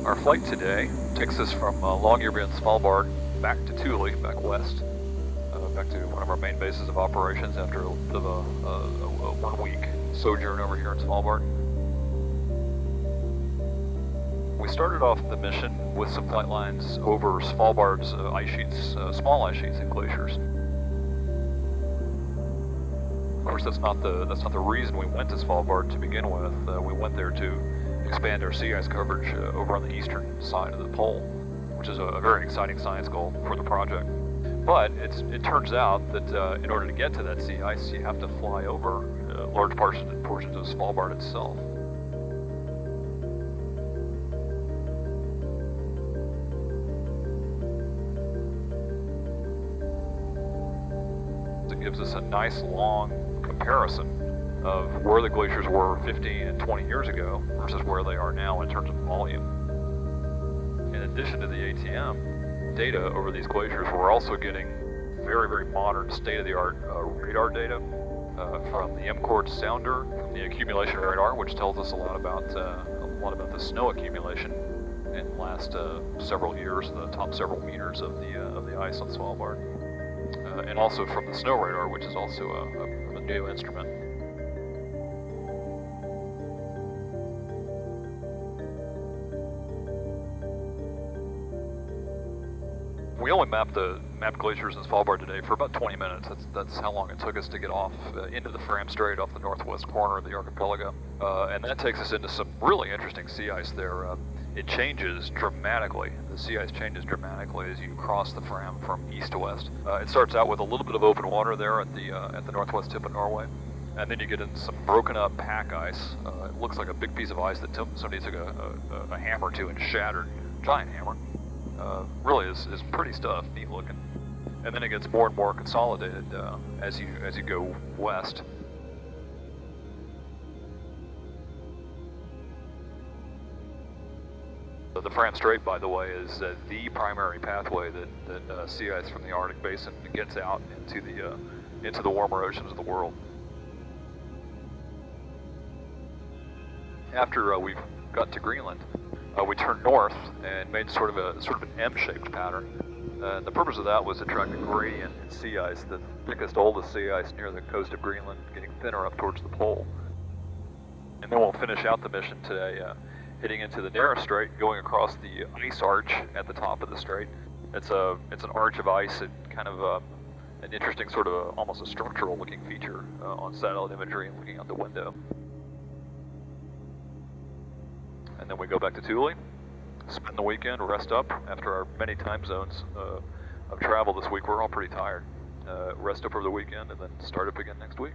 Our flight today takes us from Longyearbyen, Svalbard, back to Thule, back west, back to one of our main bases of operations after a 1 week sojourn over here in Svalbard. We started off the mission with some flight lines over Svalbard's ice sheets, small ice sheets and glaciers. Of course, that's not the reason we went to Svalbard to begin with. We went there to expand our sea ice coverage over on the eastern side of the pole, which is a very exciting science goal for the project. But it turns out that in order to get to that sea ice, you have to fly over large portions of Svalbard itself. It gives us a nice long comparison of where the glaciers were 15 and 20 years ago versus where they are now in terms of volume. In addition to the ATM data over these glaciers, we're also getting very, very modern state-of-the-art radar data from the MCORD sounder, from the accumulation radar, which tells us a lot about the snow accumulation in the last several years, the top several meters of the ice on Svalbard, and also from the snow radar, which is also a new instrument. We only mapped glaciers in Svalbard today for about 20 minutes. That's how long it took us to get off into the Nares Strait off the northwest corner of the archipelago. And that takes us into some really interesting sea ice there. It changes dramatically. The sea ice changes dramatically as you cross the Fram from east to west. It starts out with a little bit of open water there at the northwest tip of Norway. And then you get into some broken up pack ice. It looks like a big piece of ice that somebody took a hammer to and shattered. Giant hammer. Really is pretty stuff, neat looking. And then it gets more and more consolidated as you go west. The Nares Strait, by the way, is the primary pathway that sea ice from the Arctic Basin gets out into the warmer oceans of the world. After we've got to Greenland, we turned north and made sort of an M-shaped pattern. And the purpose of that was to track a gradient in sea ice, the thickest, oldest sea ice near the coast of Greenland, getting thinner up towards the pole. And then we'll finish out the mission today, heading into the Nares Strait, going across the ice arch at the top of the strait. It's an arch of ice, and kind of an interesting sort of almost a structural looking feature on satellite imagery and looking out the window. And then we go back to Thule, spend the weekend, rest up after our many time zones of travel this week. We're all pretty tired. Rest up over the weekend and then start up again next week.